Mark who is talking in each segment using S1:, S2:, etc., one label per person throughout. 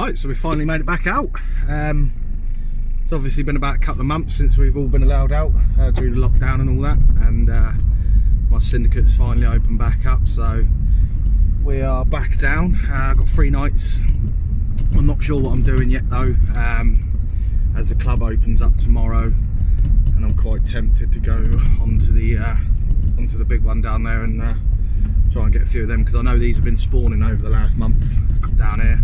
S1: Right, so we finally made it back out. It's obviously been about a couple of months since we've all been allowed out due to lockdown and all that, and my syndicate's finally opened back up, so we are back down. I've got 3 nights. I'm not sure what I'm doing yet though, as the club opens up tomorrow, and I'm quite tempted to go onto the big one down there and try and get a few of them, because I know these have been spawning over the last month down here.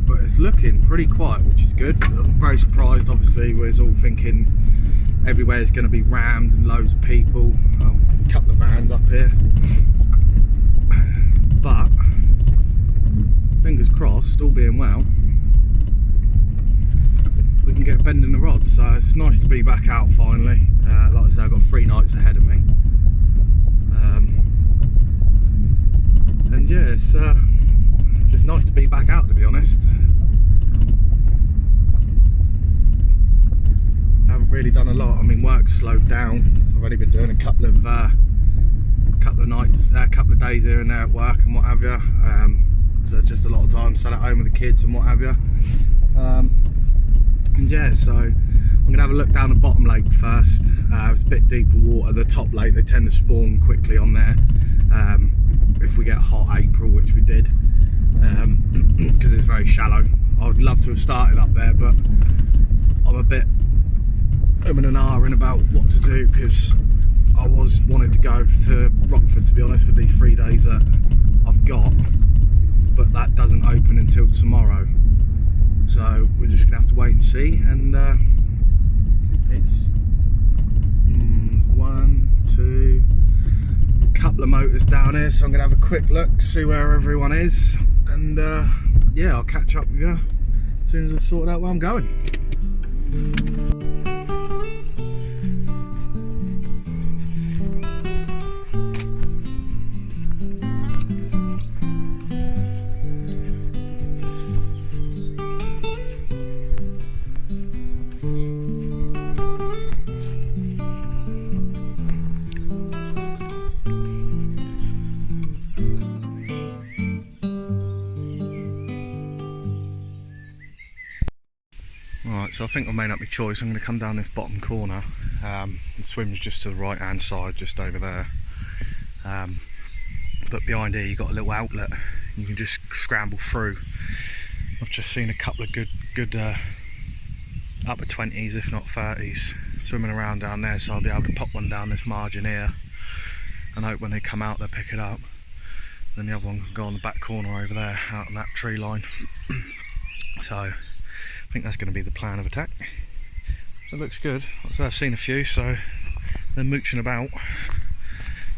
S1: But it's looking pretty quiet, which is good. I'm very surprised. Obviously we was all thinking everywhere is going to be rammed and loads of people. A couple of vans up here, but fingers crossed, all being well, we can get bending the rods. So it's nice to be back out finally. Like I said, I've got 3 nights ahead of me, and yeah, it's just nice to be back out, to be honest. I haven't really done a lot. I mean, work's slowed down. I've only been doing a couple of nights, a couple of days here and there at work and what have you. So just a lot of time sat at home with the kids and what have you. And yeah, so I'm gonna have a look down the bottom lake first. It's a bit deeper water. The top lake, they tend to spawn quickly on there. If we get a hot April, which we did, because it's very shallow. I would love to have started up there, but I'm a bit and ahhing about what to do, because I was wanting to go to Rockford, to be honest, with these 3 days that I've got, but that doesn't open until tomorrow, so we're just gonna have to wait and see. And it's 1, 2, couple of motors down here, so I'm gonna have a quick look, see where everyone is, and yeah, I'll catch up with you as soon as I've sorted out where I'm going. Right, so I think I've made up my choice. I'm going to come down this bottom corner. The swim's just to the right hand side, just over there. But behind here you've got a little outlet. You can just scramble through. I've just seen a couple of good upper 20s, if not 30s, swimming around down there, so I'll be able to pop one down this margin here and hope when they come out they'll pick it up. Then the other one can go on the back corner over there, out on that tree line. So I think that's going to be the plan of attack. It looks good. So I've seen a few, so they're mooching about.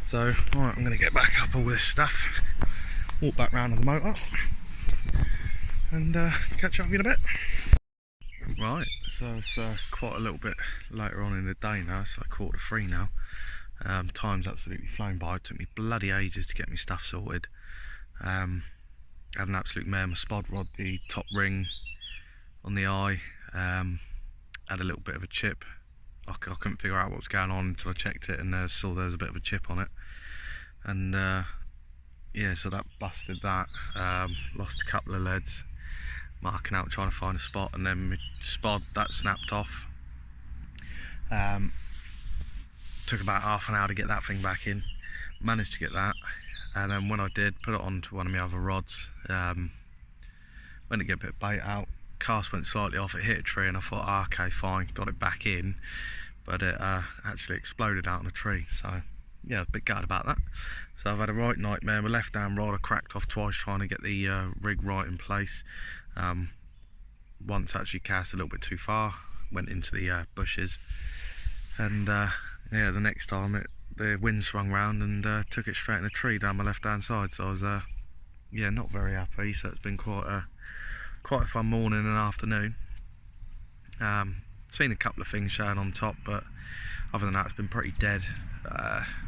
S1: So right, I'm going to get back up all this stuff, walk back round to the motor, and catch up with you in a bit. Right, so it's quite a little bit later on in the day now. It's like 2:45 now. Time's absolutely flown by. It took me bloody ages to get my stuff sorted. Had an absolute mare on my spod rod, the top ring on the eye, had a little bit of a chip. I couldn't figure out what was going on until I checked it and saw there was a bit of a chip on it, and yeah, so that busted that. Lost a couple of leads marking out trying to find a spot, and then my spod, that snapped off. Took about half an hour to get that thing back in. Managed to get that, and then when I did, put it onto one of my other rods. Went to get a bit of bait out, cast went slightly off, it hit a tree, and I thought, oh, okay, fine, got it back in, but it actually exploded out on a tree. So yeah, a bit gutted about that. So I've had a right nightmare. My left hand rod I cracked off twice trying to get the rig right in place. Once actually cast a little bit too far, went into the bushes, and yeah, the next time the wind swung round and took it straight in the tree down my left hand side. So I was yeah, not very happy. So it's been quite a fun morning and afternoon. Seen a couple of things showing on top, but other than that it's been pretty dead.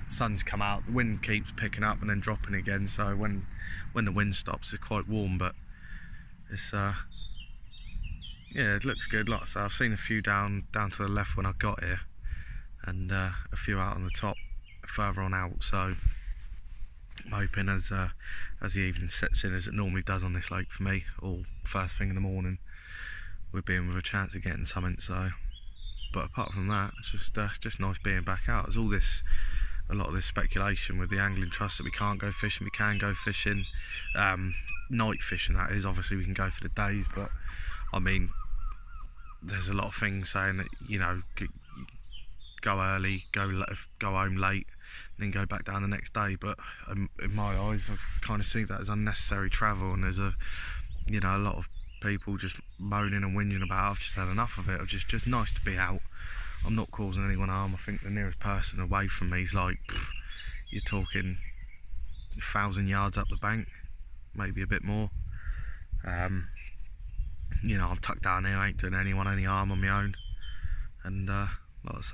S1: Sun's come out, the wind keeps picking up and then dropping again, so when the wind stops it's quite warm, but it's yeah, it looks good. Like I say, I've seen a few down to the left when I got here, and a few out on the top further on out, so I'm hoping as the evening sets in, as it normally does on this lake for me, or first thing in the morning, we'll be in with a chance of getting something. So, but apart from that, it's just nice being back out. There's a lot of this speculation with the angling trust that we can't go fishing, we can go fishing, night fishing that is. Obviously we can go for the days, but I mean, there's a lot of things saying that, you know, go early, go home late, and then go back down the next day. But in my eyes, I kind of see that as unnecessary travel, and there's a lot of people just moaning and whinging about, I've just had enough of it. It's just nice to be out. I'm not causing anyone harm. I think the nearest person away from me is like, you're talking 1,000 yards up the bank, maybe a bit more. You know, I'm tucked down here, I ain't doing anyone any harm on my own. And like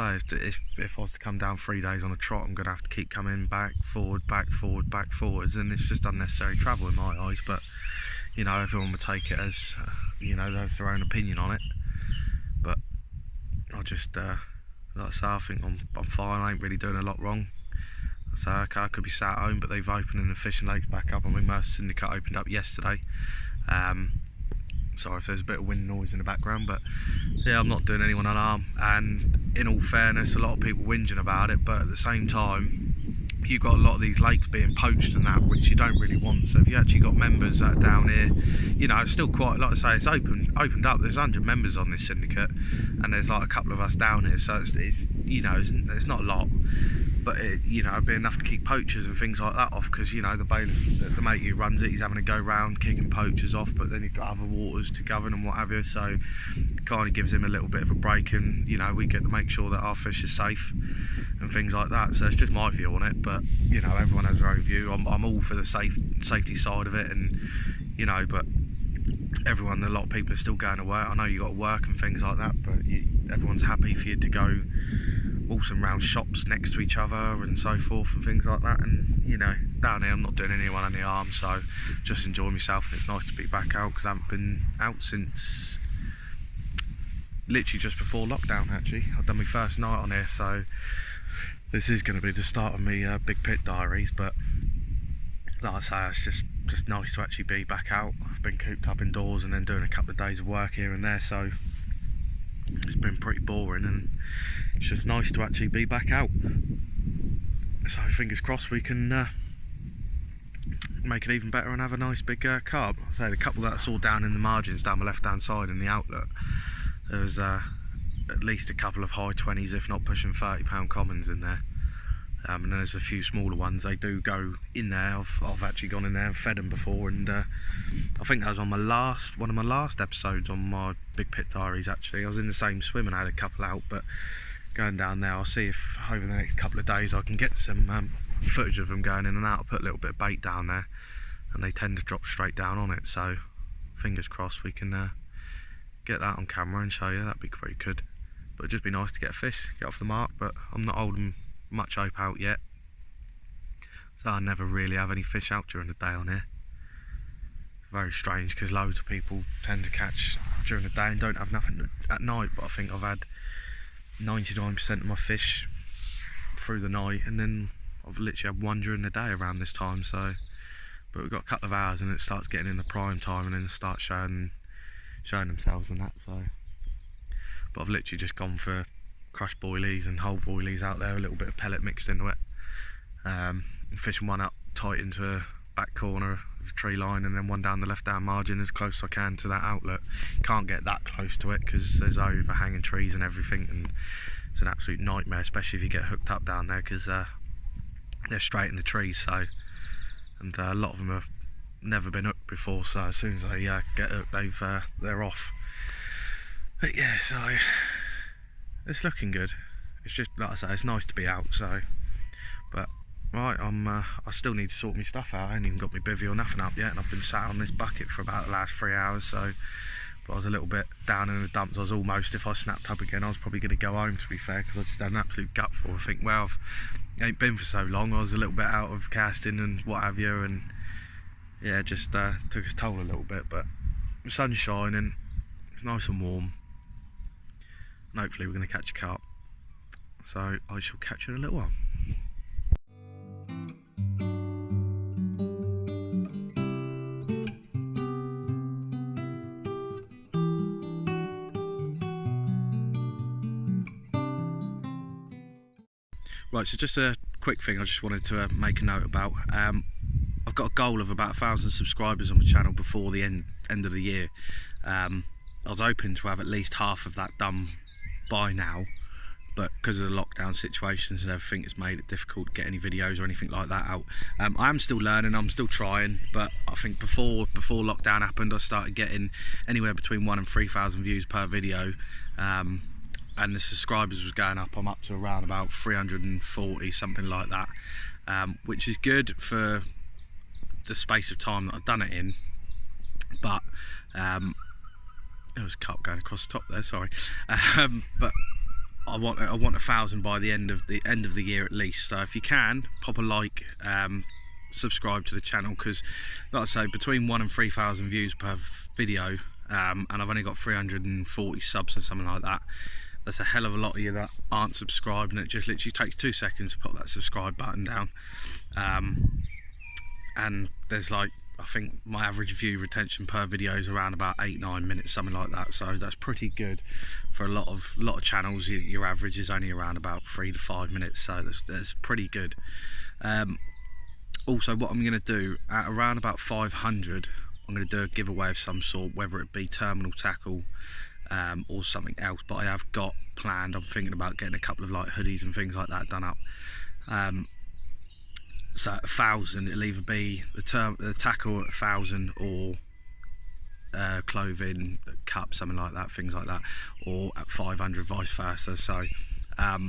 S1: I say, if I was to come down 3 days on a trot, I'm going to have to keep coming back, forward, back, forward, back, forwards, and it's just unnecessary travel in my eyes. But, you know, everyone would take it as, you know, they have their own opinion on it. But I just, like I say, I think I'm fine, I ain't really doing a lot wrong. So okay, I could be sat at home, but they've opened the fishing lakes back up. I mean, my Syndicate opened up yesterday. Sorry if there's a bit of wind noise in the background, but yeah, I'm not doing anyone an harm. And in all fairness, a lot of people whinging about it, but at the same time, you've got a lot of these lakes being poached and that, which you don't really want. So if you actually got members that are down here, you know, it's still quite, like I say, it's opened up. There's 100 members on this syndicate, and there's like a couple of us down here, so it's you know, it's not a lot, but it, you know, it'd be enough to keep poachers and things like that off, because, you know, the bailiff, the mate who runs it, he's having to go round kicking poachers off, but then you've got other waters to govern and what have you, so it kind of gives him a little bit of a break, and, you know, we get to make sure that our fish is safe and things like that. So it's just my view on it, but, you know, everyone has their own view. I'm all for the safety side of it, and, you know, but everyone, a lot of people are still going to work. I know you got to work and things like that, but everyone's happy for you to go waltzing around shops next to each other and so forth and things like that. And, you know, down here I'm not doing anyone any harm, so just enjoy myself. And it's nice to be back out, because I haven't been out since literally just before lockdown. Actually, I've done my first night on here, so this is going to be the start of me Big Pit Diaries. But like I say, it's just nice to actually be back out. I've been cooped up indoors and then doing a couple of days of work here and there, so it's been pretty boring, and it's just nice to actually be back out. So fingers crossed we can make it even better and have a nice big carp. I say the couple that I saw down in the margins down my left hand side in the outlet, there was at least a couple of high 20s, if not pushing 30-pound commons in there. And then there's a few smaller ones. They do go in there. I've actually gone in there and fed them before, and I think that was on one of my last episodes on my Big Pit Diaries. Actually, I was in the same swim and I had a couple out, but going down there, I'll see if over the next couple of days I can get some footage of them going in and out. I'll put a little bit of bait down there, and they tend to drop straight down on it. So fingers crossed we can get that on camera and show you. That'd be pretty good. But it'd just be nice to get a fish, get off the mark. But I'm not holding much hope out yet, so I never really have any fish out during the day on here. It's very strange, because loads of people tend to catch during the day and don't have nothing at night, but I think I've had 99% of my fish through the night, and then I've literally had one during the day around this time. So, but we've got a couple of hours and it starts getting in the prime time, and then start showing themselves and that. So, but I've literally just gone for crushed boilies and whole boilies out there, a little bit of pellet mixed into it, fishing one up tight into a back corner of the tree line, and then one down the left hand margin as close as I can to that outlet. Can't get that close to it because there's overhanging trees and everything, and it's an absolute nightmare, especially if you get hooked up down there, because they're straight in the trees. So, and a lot of them have never been hooked before, so as soon as they get hooked, they're off. But yeah, so it's looking good. It's just, like I say, it's nice to be out. So, but right, I still need to sort my stuff out. I ain't even got my bivvy or nothing up yet, and I've been sat on this bucket for about the last 3 hours. So, but I was a little bit down in the dumps. I was almost, if I snapped up again, I was probably going to go home, to be fair, because I just had an absolute gutful. I think, well, I ain't been for so long. I was a little bit out of casting and what have you, and yeah, just took its toll a little bit. But the sun's shining, it's nice and warm, and hopefully we're going to catch a carp. So I shall catch you in a little while. Right, so just a quick thing I just wanted to make a note about. I've got a goal of about 1,000 subscribers on my channel before the end of the year. I was hoping to have at least half of that done by now, but because of the lockdown situations and everything, it's made it difficult to get any videos or anything like that out. I am still learning, I'm still trying, but I think before lockdown happened, I started getting anywhere between 1,000 and 3,000 views per video, and the subscribers was going up. I'm up to around about 340, something like that, which is good for the space of time that I've done it in. But there was a carp going across the top there, sorry. But I want 1,000 by the end of the year at least. So if you can, pop a like, subscribe to the channel, because like I say, between 1,000 and 3,000 views per video, and I've only got 340 subs or something like that. That's a hell of a lot of you that aren't subscribed, and it just literally takes 2 seconds to put that subscribe button down. And there's like, I think my average view retention per video is around about 8-9 minutes, something like that. So that's pretty good for a lot of channels. Your average is only around about 3 to 5 minutes, so that's pretty good. Also, what I'm going to do at around about 500, I'm going to do a giveaway of some sort, whether it be terminal tackle or something else. But I have got planned, I'm thinking about getting a couple of like hoodies and things like that done up. So at 1,000, it'll either be the tackle at 1,000 or clothing, cup, something like that, things like that, or at 500, vice versa. So a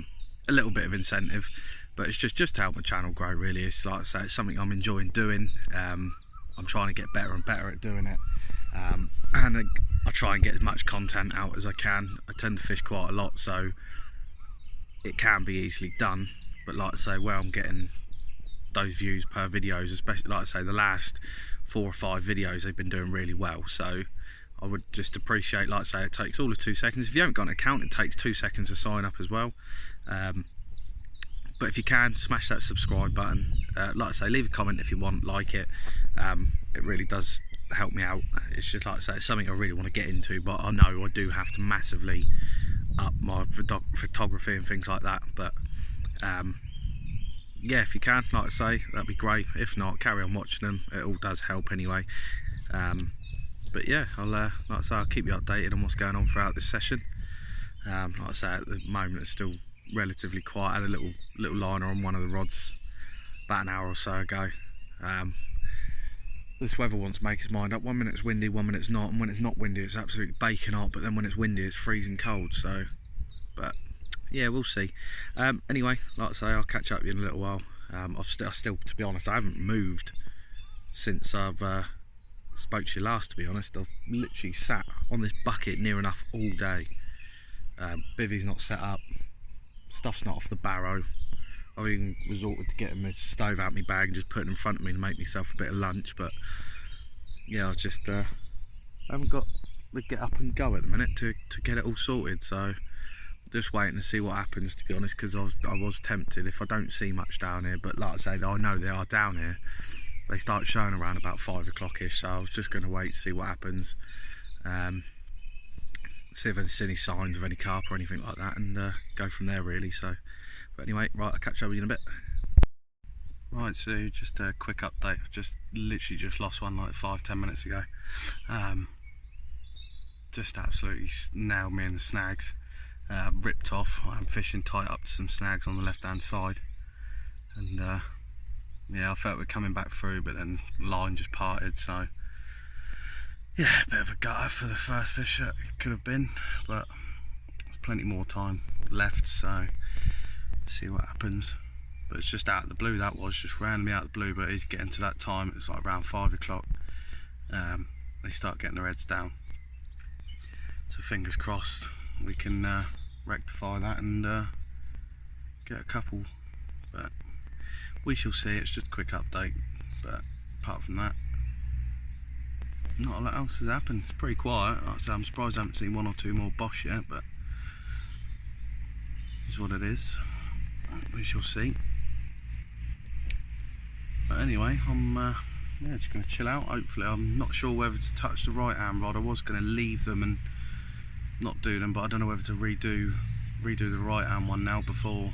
S1: little bit of incentive, but it's just to help my channel grow, really. It's like I say, it's something I'm enjoying doing. I'm trying to get better and better at doing it, and I try and get as much content out as I can. I tend to fish quite a lot, so it can be easily done, but like I say, where I'm getting those views per videos, especially like I say, the last 4 or 5 videos, they've been doing really well. So I would just appreciate, like I say, it takes all of 2 seconds. If you haven't got an account, it takes 2 seconds to sign up as well. But if you can, smash that subscribe button. Like I say, leave a comment if you want, like it. It really does help me out. It's just like I say, it's something I really want to get into, but I know I do have to massively up my photography and things like that. But yeah, if you can, like I say, that'd be great. If not, carry on watching them. It all does help anyway. But yeah, like I say, I'll keep you updated on what's going on throughout this session. Like I say, at the moment it's still relatively quiet. I had a little liner on one of the rods about an hour or so ago. This weather wants to make its mind up. 1 minute it's windy, 1 minute it's not, and when it's not windy it's absolutely baking hot, but then when it's windy it's freezing cold. So, but yeah, we'll see. Anyway, like I say, I'll catch up with you in a little while. I still, to be honest, I haven't moved since I've spoke to you last, to be honest. I've literally sat on this bucket near enough all day. Bivvy's not set up, stuff's not off the barrow. I've even resorted to getting my stove out my bag and just putting it in front of me to make myself a bit of lunch. But yeah, I just I haven't got the get up and go at the minute to get it all sorted. So just waiting to see what happens, to be honest, because I was tempted if I don't see much down here. But like I say, I know they are down here. They start showing around about 5 o'clock-ish, so I was just going to wait to see what happens. See if there's any signs of any carp or anything like that, and go from there, really. So, but anyway, right, I'll catch up with you in a bit. Right, so just a quick update. I've literally just lost one like 5-10 minutes ago. Just absolutely nailed me in the snags. Ripped off. I'm fishing tight up to some snags on the left hand side, and yeah, I felt we're coming back through, but then the line just parted. So yeah, a bit of a gutter for the first fish that it could have been, but there's plenty more time left, so see what happens. But it's just out of the blue, that was just randomly out of the blue, but it's getting to that time. It's like around 5 o'clock. They start getting their heads down, so fingers crossed we can rectify that and get a couple. But we shall see. It's just a quick update, but apart from that, not a lot else has happened. It's pretty quiet. Like I say, I'm surprised I haven't seen 1 or 2 more boss yet, but it's what it is. We shall see. But anyway, I'm yeah, just going to chill out. Hopefully, I'm not sure whether to touch the right hand rod. I was going to leave them and not do them, but I don't know whether to redo the right hand one now before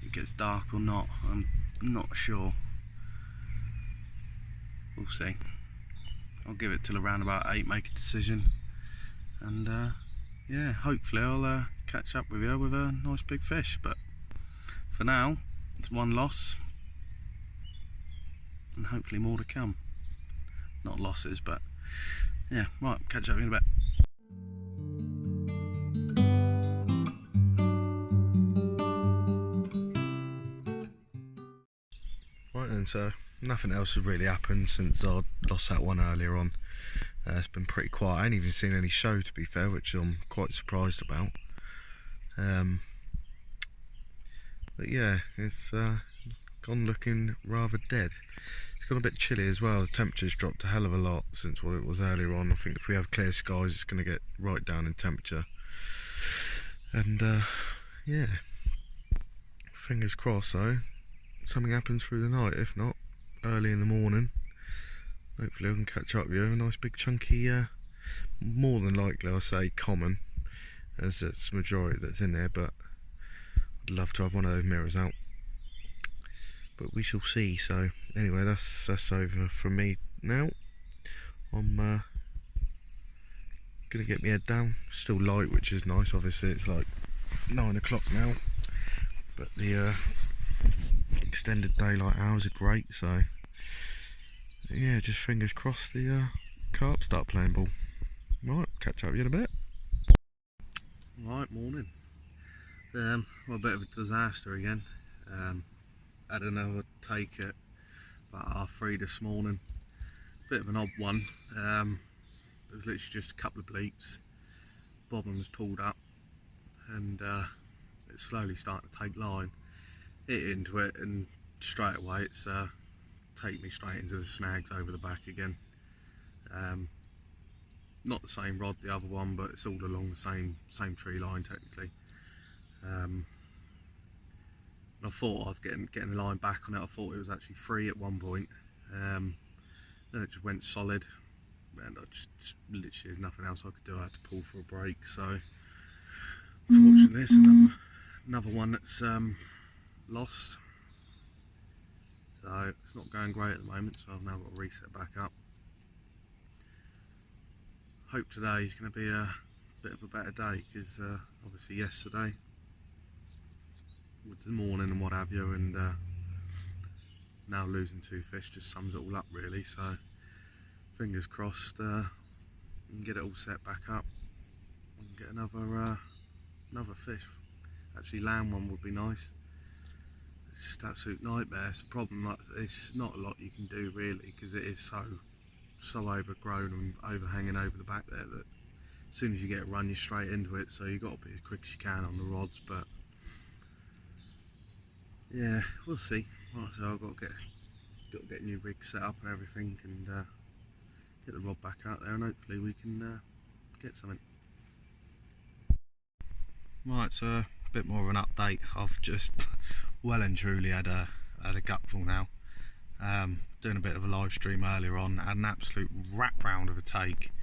S1: it gets dark or not. I'm not sure. We'll see. I'll give it till around about 8, make a decision, and yeah, hopefully I'll catch up with you with a nice big fish. But for now, it's one loss, and hopefully more to come. Not losses, but yeah, right, catch up in a bit. Right then, so nothing else has really happened since I lost that one earlier on. It's been pretty quiet. I ain't even seen any show, to be fair, which I'm quite surprised about. But yeah, it's gone looking rather dead. It's gone a bit chilly as well. The temperature's dropped a hell of a lot since what it was earlier on. I think if we have clear skies, it's going to get right down in temperature. And yeah, fingers crossed though, something happens through the night. If not, early in the morning, hopefully I can catch up with you. A nice big chunky, more than likely I'll say common, as it's the majority that's in there, but I'd love to have one of those mirrors out. But we shall see. So anyway, that's over from me now. I'm gonna get my head down. Still light, which is nice. Obviously it's like 9 o'clock now, but the extended daylight hours are great. So yeah, just fingers crossed the carp start playing ball. Right, catch up with you in a bit. Right, morning. Well, a bit of a disaster again. Had another take at about 3:30 this morning. Bit of an odd one. It was literally just a couple of bleeps. Bobbin was pulled up, and it's slowly starting to take line. Hit into it, and straight away it's taken me straight into the snags over the back again. Not the same rod, the other one, but it's all along the same tree line technically. I thought I was getting the line back on it. I thought it was actually free at one point. Then it just went solid, and I just literally, there's nothing else I could do. I had to pull for a break. So unfortunately, it's another one that's lost. So it's not going great at the moment. So I've now got to reset back up. Hope today is going to be a bit of a better day, because obviously yesterday with the morning and what have you, and now losing 2 fish just sums it all up really. So fingers crossed we can get it all set back up and get another fish. Actually, land one would be nice. It's just absolute nightmare. It's a problem, like, it's not a lot you can do really, because it is so overgrown and overhanging over the back there that as soon as you get a run, you're straight into it. So you've got to be as quick as you can on the rods. But yeah, we'll see. Like I say, I've got to get a new rig set up and everything, and get the rod back out there, and hopefully we can get something. Right, so a bit more of an update. I've just well and truly had a gutful now. Doing a bit of a live stream earlier on, had an absolute wrap round of a take.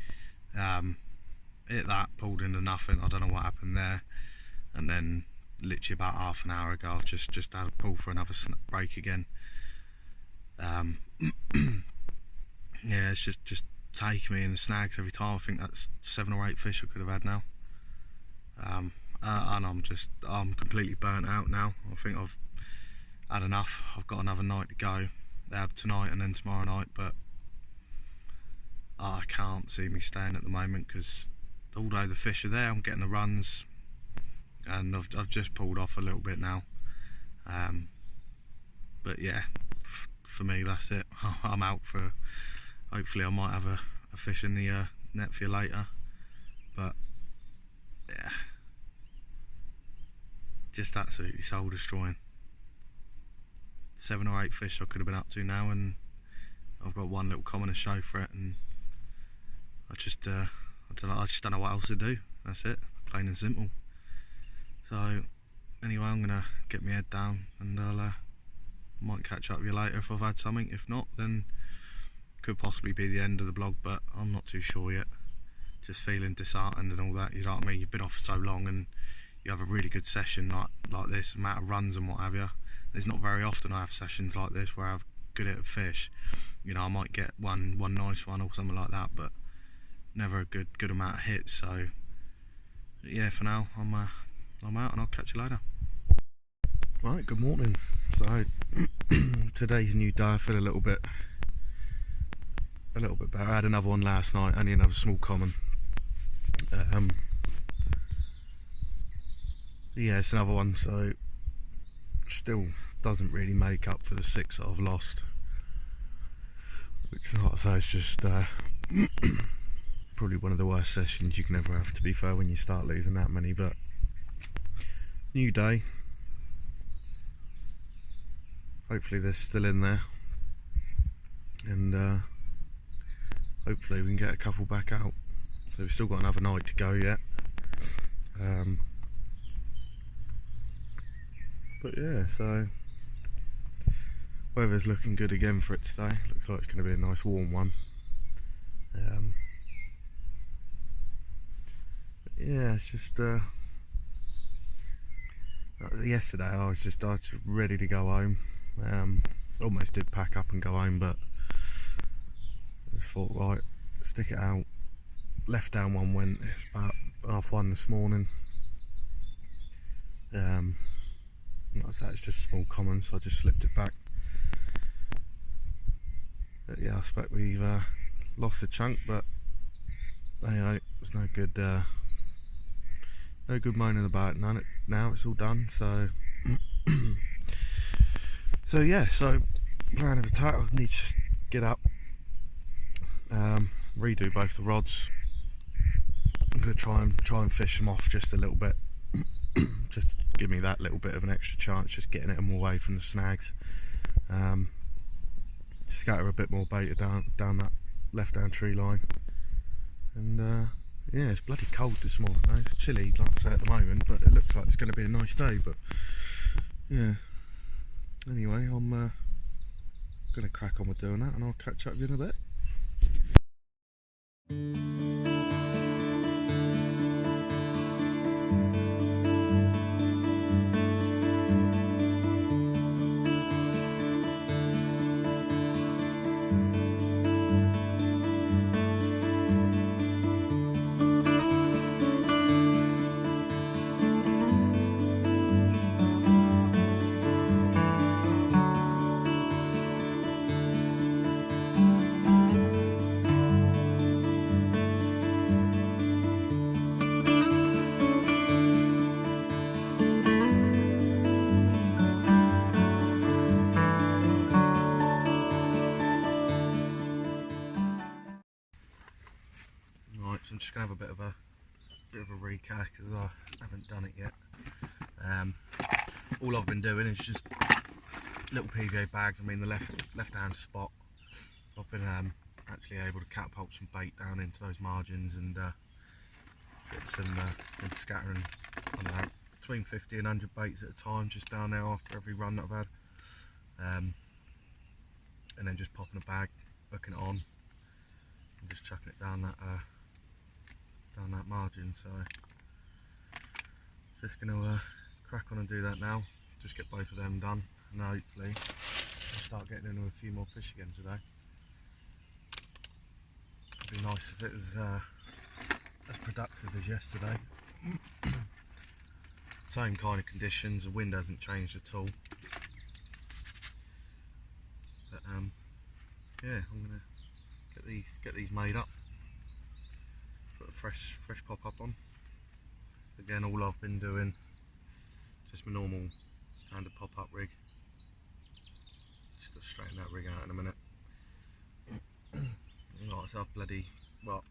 S1: Hit that, pulled into nothing. I don't know what happened there, and then literally about half an hour ago I've just had a pull for another break again. Yeah, it's just taking me in the snags every time. I think that's 7 or 8 fish I could have had now. And I'm completely burnt out now. I think I've had enough. I've got another night to go. They have tonight and then tomorrow night, but I can't see me staying at the moment, because although the fish are there, I'm getting the runs, and I've just pulled off a little bit now. But yeah, for me that's it. I'm out for. Hopefully I might have a fish in the net for you later, but yeah, just absolutely soul destroying. 7 or 8 fish I could have been up to now, and I've got one little common to show for it, and I just don't know what else to do. That's it, plain and simple. So anyway, I'm gonna get my head down, and I'll might catch up with you later if I've had something. If not, then could possibly be the end of the vlog, but I'm not too sure yet. Just feeling disheartened and all that, you know what I mean? You've been off so long, and you have a really good session like this, amount of runs and what have you, There's not very often I have sessions like this where I have good hit of fish. You know, I might get one nice one or something like that, but never a good amount of hits. So yeah, for now I'm out, and I'll catch you later. Right, good morning. So today's new day. I feel a little bit better. I had another one last night, only another small common. Yeah, it's another one, so still doesn't really make up for the 6 that I've lost, which, like I say, is just probably one of the worst sessions you can ever have, to be fair, when you start losing that many. But new day, hopefully they're still in there, and hopefully we can get a couple back out. So we've still got another night to go yet. But yeah, so weather's looking good again for it today. Looks like it's going to be a nice warm one. But yeah, it's just yesterday I was just ready to go home. Almost did pack up and go home, but I just thought, right, stick it out. Left down one went. It's about 1:30 this morning. Like I say, it's just small common, so I just slipped it back. But yeah, I expect we've lost a chunk, but anyway, there's no good moaning about it now. It's all done. So so yeah, so plan of attack, I need to just get up, redo both the rods. I'm going to try and fish them off just a little bit. Just to give me that little bit of an extra chance, just getting them away from the snags. Scatter a bit more bait down that left hand tree line. And yeah, it's bloody cold this morning though. It's chilly, like I say, at the moment, but it looks like it's going to be a nice day. But yeah, anyway, I'm going to crack on with doing that, and I'll catch up with you in a bit. I'm just going to have a bit of a recap because I haven't done it yet. All I've been doing is just little PVA bags. I mean, the left hand spot, I've been actually able to catapult some bait down into those margins and get some been scattering, I don't know, between 50 and 100 baits at a time just down there after every run that I've had, and then just popping a bag, hooking it on and just chucking it down that margin. So just going to crack on and do that now, just get both of them done, and hopefully I'll start getting into a few more fish again today. It'd be nice if it was as productive as yesterday. Same kind of conditions, the wind hasn't changed at all, but yeah, I'm going to get these made up, put a fresh pop up on. Again, all I've been doing, just my normal standard pop up rig. Just got to straighten that rig out in a minute. Like I said, I've bloody, what,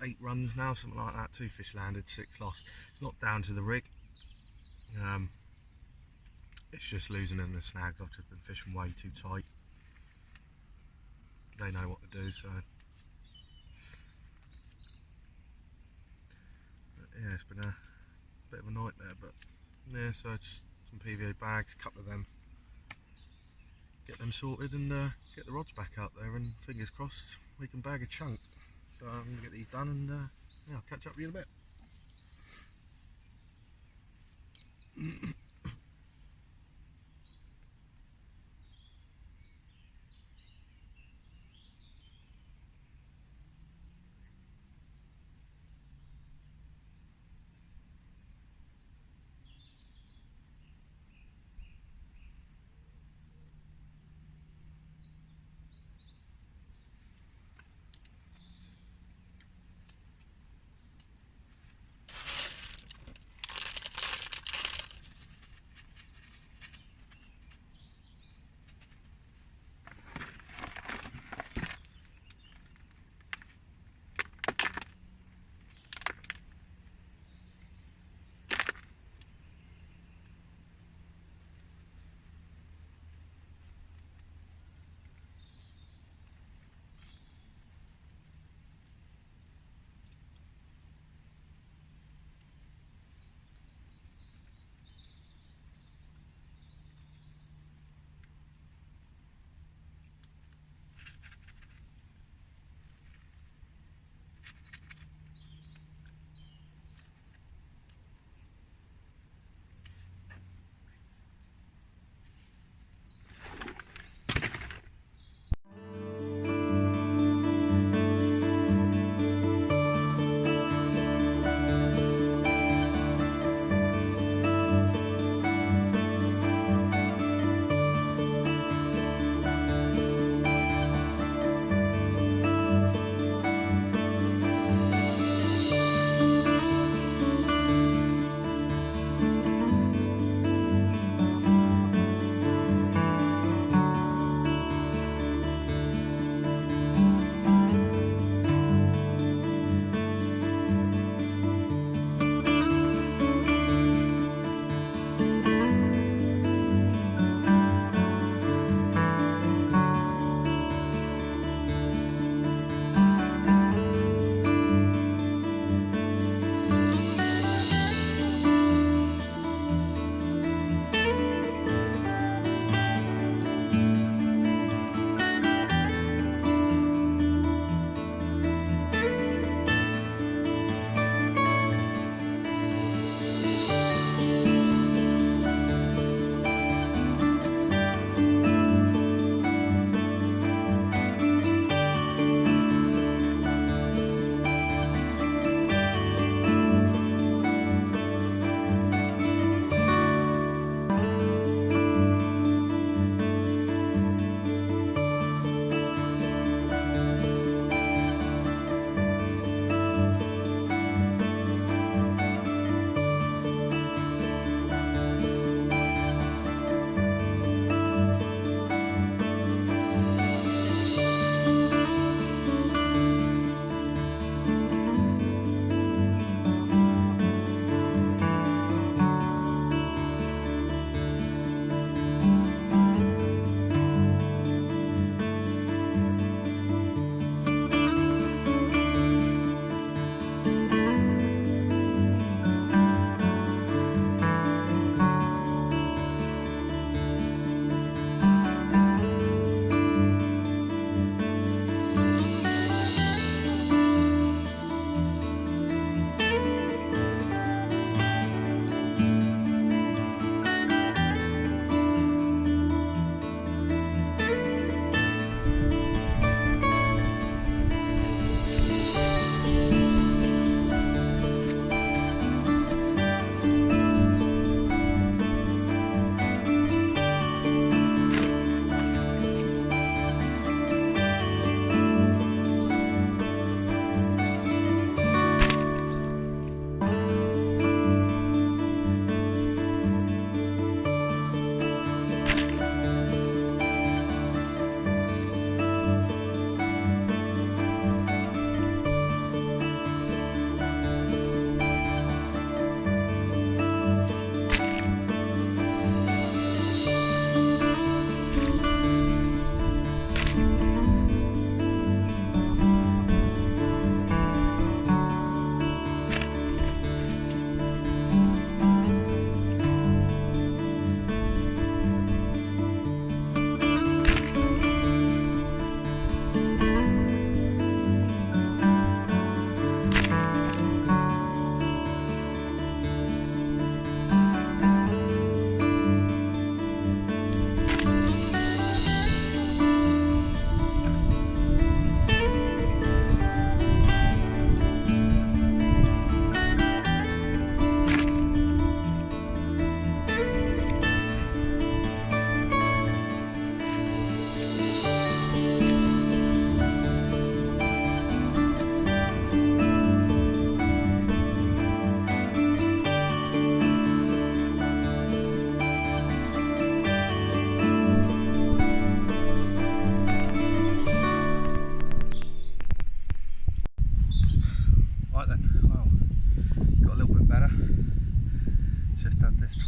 S1: 8 runs now, something like that, 2 fish landed, 6 lost. It's not down to the rig, it's just losing in the snags. I've just been fishing way too tight. They know what to do, so but yeah, it's been a bit of a nightmare. But yeah, so just some PVA bags, a couple of them, get them sorted and get the rods back out there, and fingers crossed we can bag a chunk. So I'm going to get these done, and yeah, I'll catch up with you in a bit.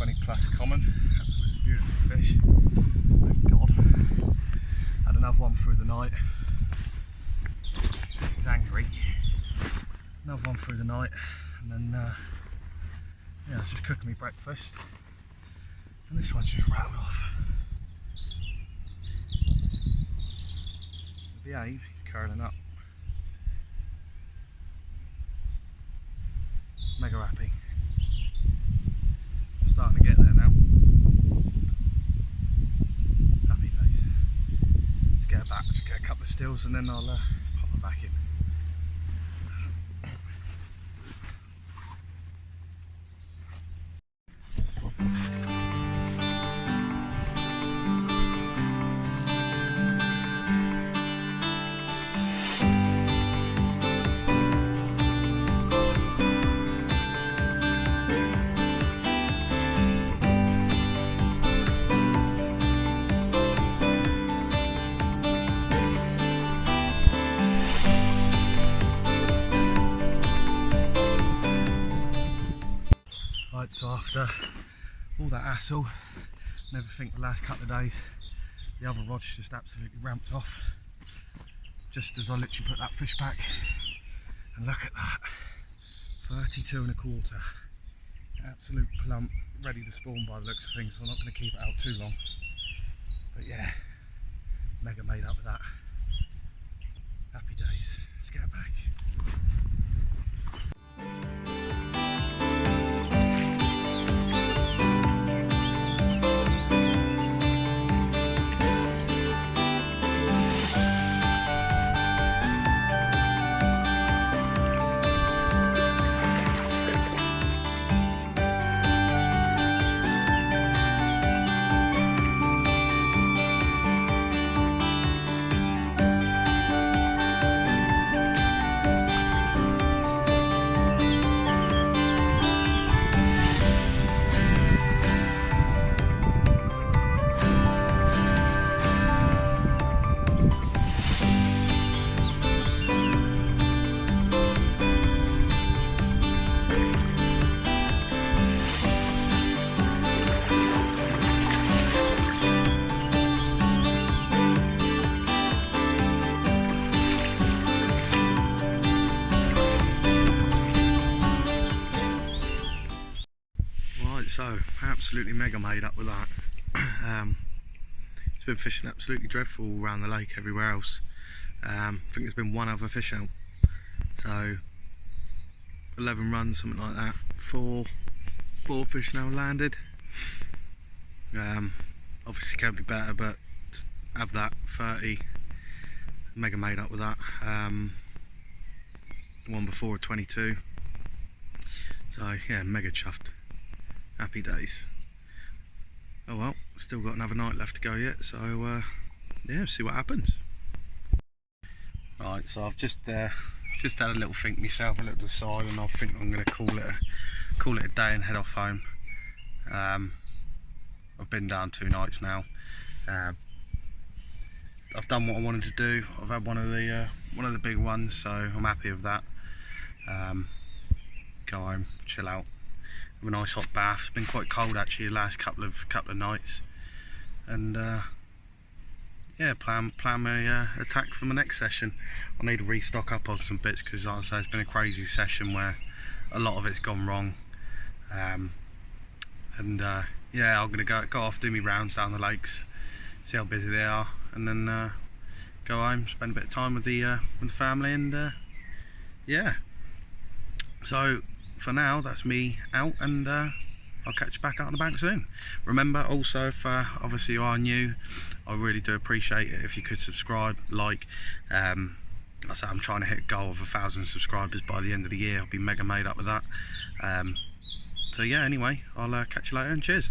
S1: 20 plus common. Beautiful fish. Thank God. Had another one through the night. He's angry. Another one through the night, and then yeah, I was just cooking me breakfast, and this one's just rattled off. Behave, he's curling up. Mega happy. Starting to get there now. Happy days. Let's get her back, just get a couple of stills and then I'll pop her back in. Right, so after all that hassle and everything the last couple of days, the other rod's just absolutely ramped off. Just as I literally put that fish back, and look at that, 32 1/4. Absolute plump, ready to spawn by the looks of things, so I'm not going to keep it out too long. But yeah, mega made up with that. Happy days. Let's get it back. So absolutely mega made up with that. It's been fishing absolutely dreadful all around the lake, everywhere else. I think there's been one other fish out, so 11 runs, something like that. Four fish now landed. Obviously can be better, but have that 30, mega made up with that. The one before 22, so yeah, mega chuffed. Happy days. Oh well, still got another night left to go yet, so yeah, see what happens. Right, so I've just had a little think myself, a little decide, and I think I'm going to call it a day and head off home. I've been down 2 nights now. I've done what I wanted to do. I've had one of the big ones, so I'm happy with that. Go home, chill out. A nice hot bath. It's been quite cold actually the last couple of nights, and yeah, plan my attack for my next session. I need to restock up on some bits because, like I say, it's been a crazy session where a lot of it's gone wrong. And yeah, I'm gonna go off, do me rounds down the lakes, see how busy they are, and then go home, spend a bit of time with the family, and yeah. So for now, that's me out, and I'll catch you back out on the bank soon. Remember also, if obviously you are new, I really do appreciate it if you could subscribe, like. I say I'm trying to hit a goal of 1,000 subscribers by the end of the year. I'll be mega made up with that. So yeah, anyway, I'll catch you later, and cheers.